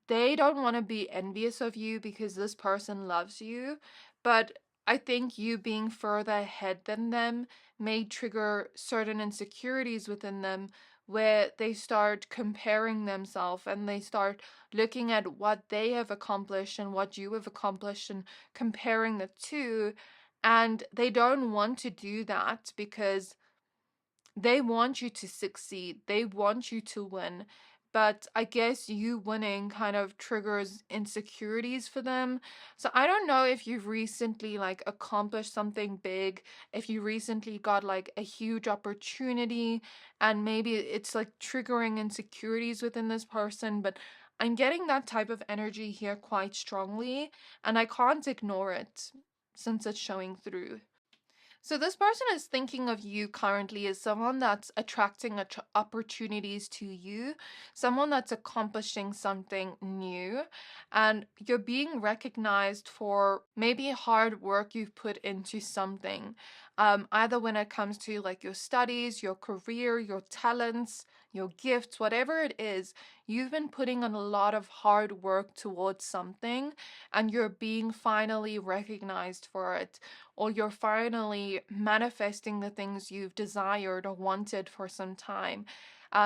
Speaker 1: they don't want to be envious of you because this person loves you. But I think you being further ahead than them may trigger certain insecurities within them where they start comparing themselves and they start looking at what they have accomplished and what you have accomplished and comparing the two. And they don't want to do that because they want you to succeed. They want you to win. But I guess you winning kind of triggers insecurities for them. So I don't know if you've recently like accomplished something big, if you recently got like a huge opportunity and maybe it's like triggering insecurities within this person, but I'm getting that type of energy here quite strongly and I can't ignore it since it's showing through. So this person is thinking of you currently as someone that's attracting opportunities to you, someone that's accomplishing something new, and you're being recognized for maybe hard work you've put into something. Either when it comes to like your studies, your career, your talents, your gifts, whatever it is, you've been putting on a lot of hard work towards something, and you're being finally recognized for it, or you're finally manifesting the things you've desired or wanted for some time.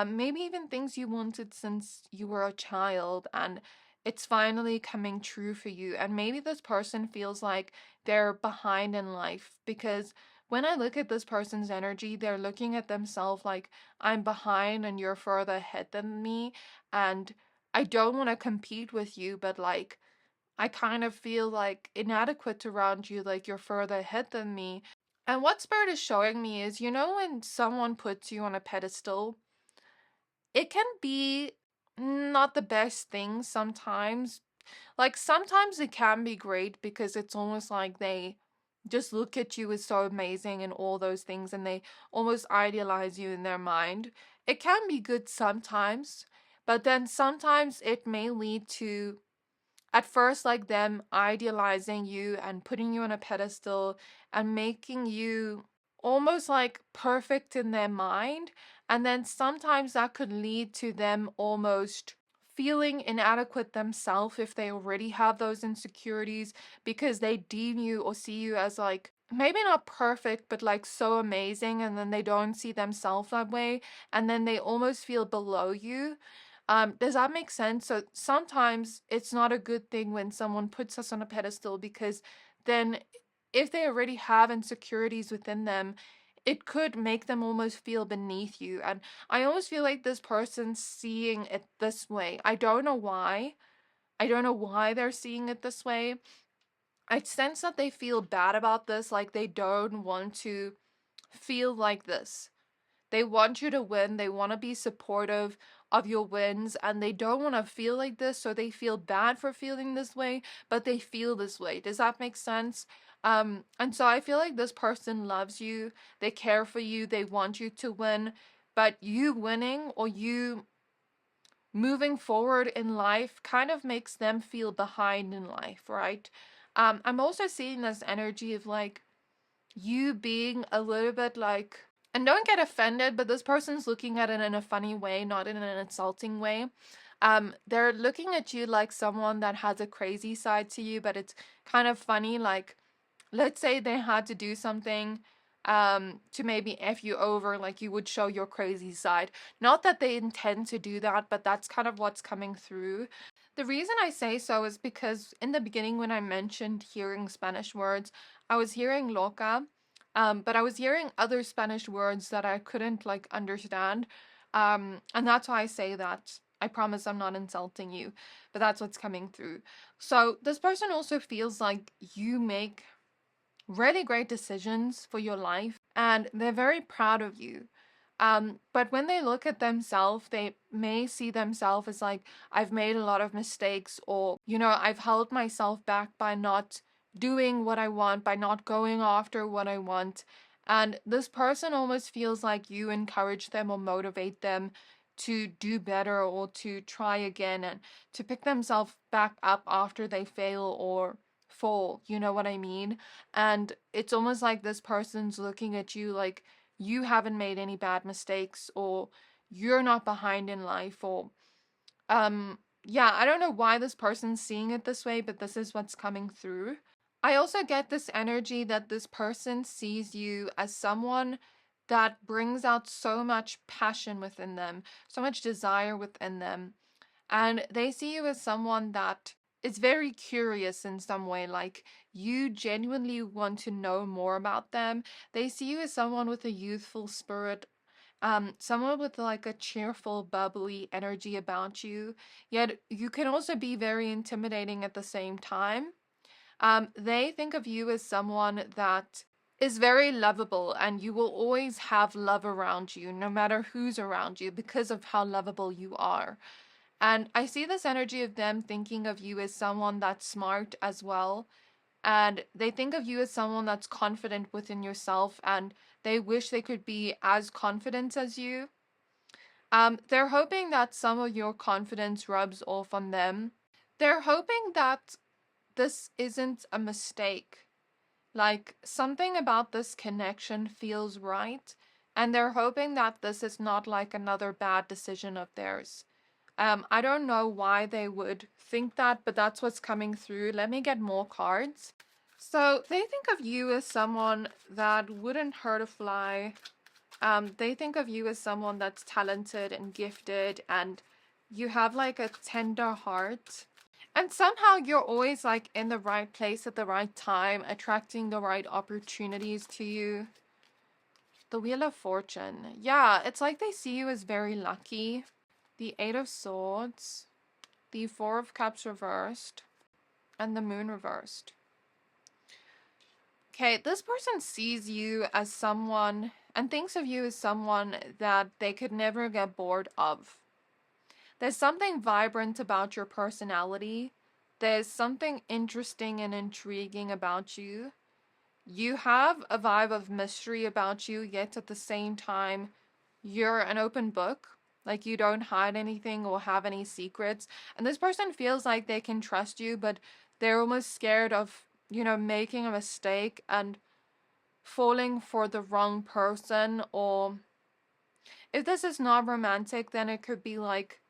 Speaker 1: Maybe even things you wanted since you were a child, and it's finally coming true for you. And maybe this person feels like they're behind in life because when I look at this person's energy, they're looking at themselves like, I'm behind and you're further ahead than me. And I don't want to compete with you, but like, I kind of feel like inadequate around you, like you're further ahead than me. And what Spirit is showing me is, when someone puts you on a pedestal, it can be not the best thing sometimes. Like sometimes it can be great because it's almost like they just look at you as so amazing and all those things and they almost idealize you in their mind. It can be good sometimes, but then sometimes it may lead to at first like them idealizing you and putting you on a pedestal and making you almost like perfect in their mind, and then sometimes that could lead to them almost feeling inadequate themselves if they already have those insecurities because they deem you or see you as like maybe not perfect but like so amazing, and then they don't see themselves that way and then they almost feel below you. Does that make sense? So sometimes it's not a good thing when someone puts us on a pedestal, because then if they already have insecurities within them, it could make them almost feel beneath you. And I almost feel like this person's seeing it this way. I don't know why. I don't know why they're seeing it this way. I sense that they feel bad about this, like they don't want to feel like this. They want you to win. They want to be supportive of your wins, and they don't want to feel like this, so they feel bad for feeling this way, but they feel this way. Does that make sense? And so I feel like this person loves you. They care for you. They want you to win, but you winning or you moving forward in life kind of makes them feel behind in life, right? I'm also seeing this energy of like you being a little bit like, and don't get offended, but this person's looking at it in a funny way, not in an insulting way. They're looking at you like someone that has a crazy side to you, but it's kind of funny. Like, let's say they had to do something to maybe F you over, like you would show your crazy side. Not that they intend to do that, but that's kind of what's coming through. The reason I say so is because in the beginning when I mentioned hearing Spanish words, I was hearing loca, but I was hearing other Spanish words that I couldn't like understand. And that's why I say that. I promise I'm not insulting you, but that's what's coming through. So this person also feels like you make really great decisions for your life, and they're very proud of you. But when they look at themselves, they may see themselves as like, I've made a lot of mistakes, or, I've held myself back by not doing what I want, by not going after what I want. And this person almost feels like you encourage them or motivate them to do better or to try again and to pick themselves back up after they fail or fall. You know what I mean? And it's almost like this person's looking at you like you haven't made any bad mistakes, or you're not behind in life, or yeah, I don't know why this person's seeing it this way, but this is what's coming through. I also get this energy that this person sees you as someone that brings out so much passion within them, so much desire within them. And they see you as someone that is very curious in some way, like you genuinely want to know more about them. They see you as someone with a youthful spirit, someone with like a cheerful, bubbly energy about you. Yet you can also be very intimidating at the same time. They think of you as someone that is very lovable, and you will always have love around you, no matter who's around you, because of how lovable you are. And I see this energy of them thinking of you as someone that's smart as well. And they think of you as someone that's confident within yourself, and they wish they could be as confident as you. They're hoping that some of your confidence rubs off on them. They're hoping that this isn't a mistake. Like, something about this connection feels right, and they're hoping that this is not like another bad decision of theirs. I don't know why they would think that, but that's what's coming through. Let me get more cards. So they think of you as someone that wouldn't hurt a fly. They think of you as someone that's talented and gifted, and you have like a tender heart. And somehow you're always like in the right place at the right time, attracting the right opportunities to you. The Wheel of Fortune. Yeah, it's like they see you as very lucky. The Eight of Swords, the Four of Cups reversed, and the Moon reversed. Okay, this person sees you as someone and thinks of you as someone that they could never get bored of. There's something vibrant about your personality. There's something interesting and intriguing about you. You have a vibe of mystery about you, yet at the same time, you're an open book. Like, you don't hide anything or have any secrets. And this person feels like they can trust you, but they're almost scared of, making a mistake and falling for the wrong person. Or if this is not romantic, then it could be like,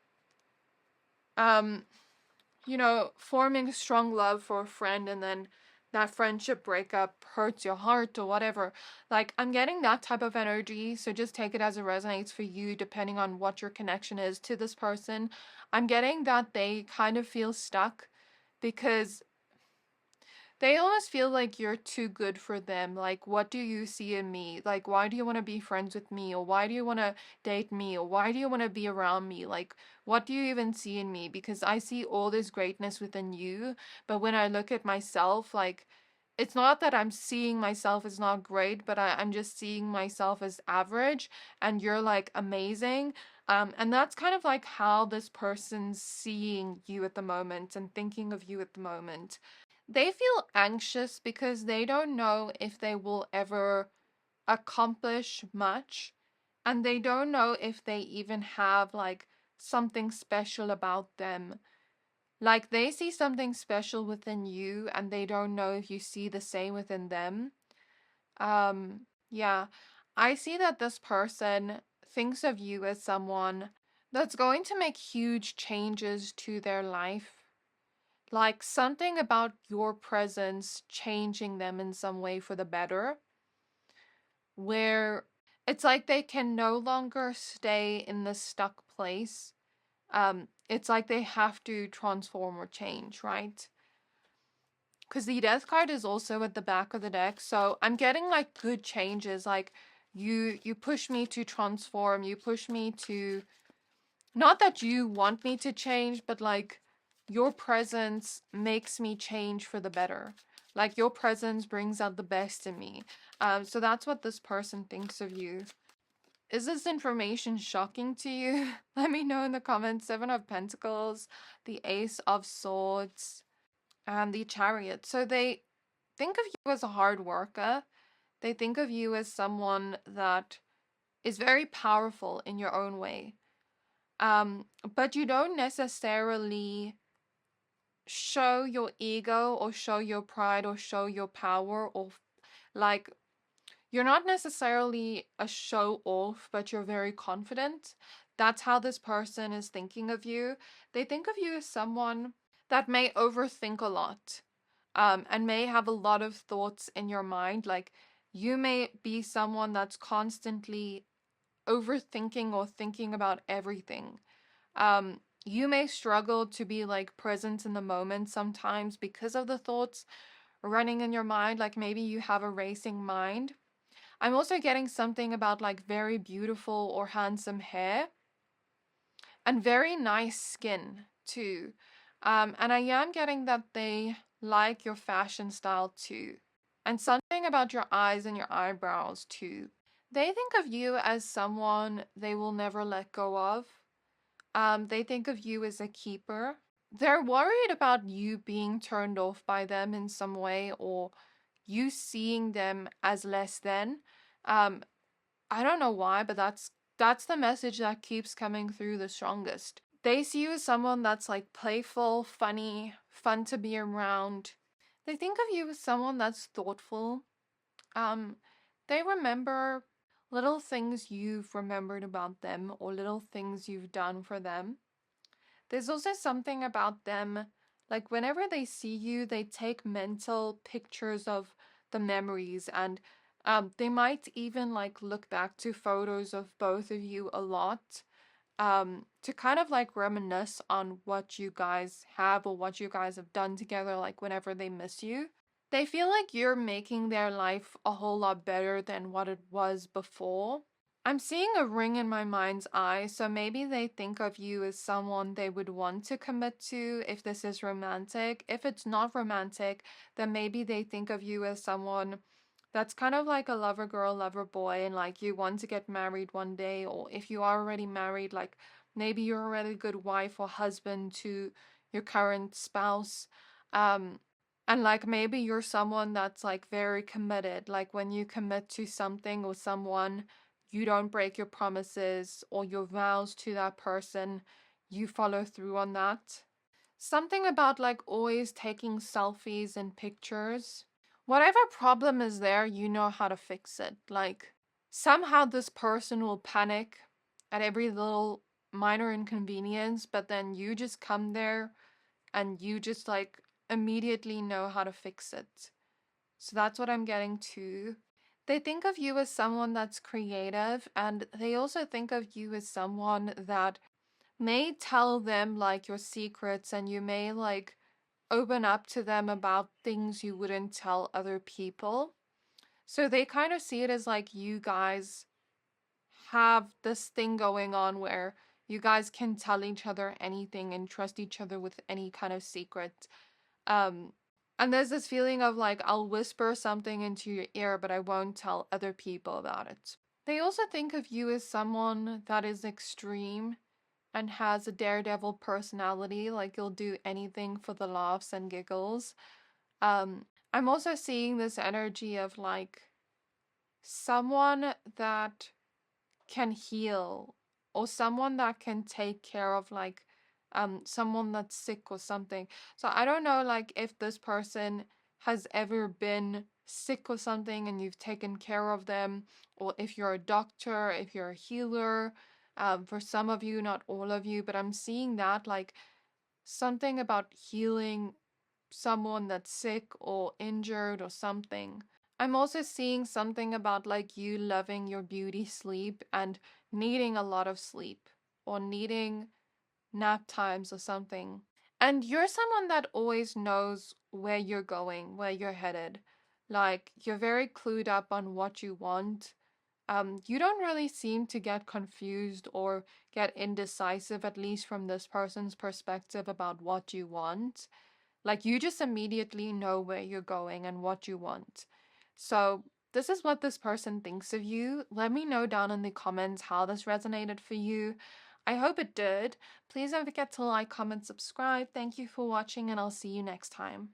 Speaker 1: forming strong love for a friend, and then that friendship breakup hurts your heart or whatever. Like, I'm getting that type of energy, so just take it as it resonates for you, depending on what your connection is to this person. I'm getting that they kind of feel stuck because they almost feel like you're too good for them. Like, what do you see in me? Like, why do you want to be friends with me? Or why do you want to date me? Or why do you want to be around me? Like, what do you even see in me? Because I see all this greatness within you. But when I look at myself, like, it's not that I'm seeing myself as not great, but I'm just seeing myself as average. And you're, like, amazing. And that's kind of like how this person's seeing you at the moment and thinking of you at the moment. They feel anxious because they don't know if they will ever accomplish much, and they don't know if they even have like something special about them. Like, they see something special within you and they don't know if you see the same within them. Yeah. I see that this person thinks of you as someone that's going to make huge changes to their life. Like, something about your presence changing them in some way for the better, where it's like they can no longer stay in the stuck place. It's like they have to transform or change, right? Because the death card is also at the back of the deck, so I'm getting like good changes. Like, you push me to transform, you push me to, not that you want me to change, but like, your presence makes me change for the better. Like, your presence brings out the best in me. So that's what this person thinks of you. Is this information shocking to you? Let me know in the comments. 7 of Pentacles, the Ace of Swords, and the Chariot. So they think of you as a hard worker. They think of you as someone that is very powerful in your own way. But you don't necessarily show your ego or show your pride or show your power, or like, you're not necessarily a show off, but you're very confident. That's how this person is thinking of you. They think of you as someone that may overthink a lot, and may have a lot of thoughts in your mind. Like, you may be someone that's constantly overthinking or thinking about everything. You may struggle to be like present in the moment sometimes because of the thoughts running in your mind. Like, maybe you have a racing mind. I'm also getting something about like very beautiful or handsome hair and very nice skin too. And I am getting that they like your fashion style too. And something about your eyes and your eyebrows too. They think of you as someone they will never let go of. They think of you as a keeper. They're worried about you being turned off by them in some way, or you seeing them as less than. Um, I don't know why, but that's the message that keeps coming through the strongest. They see you as someone that's like playful, funny, fun to be around. They think of you as someone that's thoughtful. They remember little things you've remembered about them or little things you've done for them. There's also something about them, like whenever they see you, they take mental pictures of the memories, and they might even like look back to photos of both of you a lot, to kind of like reminisce on what you guys have or what you guys have done together, like whenever they miss you. They feel like you're making their life a whole lot better than what it was before. I'm seeing a ring in my mind's eye, so maybe they think of you as someone they would want to commit to if this is romantic. If it's not romantic, then maybe they think of you as someone that's kind of like a lover girl, lover boy, and like you want to get married one day, or if you are already married, like maybe you're already a good wife or husband to your current spouse. And like maybe you're someone that's like very committed. Like, when you commit to something or someone, you don't break your promises or your vows to that person. You follow through on that. Something about like always taking selfies and pictures. Whatever problem is there, you know how to fix it. Like, somehow this person will panic at every little minor inconvenience, but then you just come there and you just like immediately know how to fix it. So that's what I'm getting too. They think of you as someone that's creative, and they also think of you as someone that may tell them like your secrets, and you may like open up to them about things you wouldn't tell other people. So they kind of see it as like you guys have this thing going on where you guys can tell each other anything and trust each other with any kind of secret. Um, and there's this feeling of like, I'll whisper something into your ear, but I won't tell other people about it. They also think of you as someone that is extreme and has a daredevil personality, like you'll do anything for the laughs and giggles. I'm also seeing this energy of like someone that can heal, or someone that can take care of like someone that's sick or something. So I don't know like if this person has ever been sick or something and you've taken care of them, or if you're a doctor, if you're a healer. For some of you, not all of you, but I'm seeing that like something about healing someone that's sick or injured or something. I'm also seeing something about like you loving your beauty sleep and needing a lot of sleep, or needing nap times or something. And you're someone that always knows where you're going, where you're headed. Like you're very clued up on what you want. You don't really seem to get confused or get indecisive, at least from this person's perspective, about what you want. Like you just immediately know where you're going and what you want. So this is what this person thinks of you. Let me know down in the comments how this resonated for you. I hope it did. Please don't forget to like, comment, subscribe. Thank you for watching, and I'll see you next time.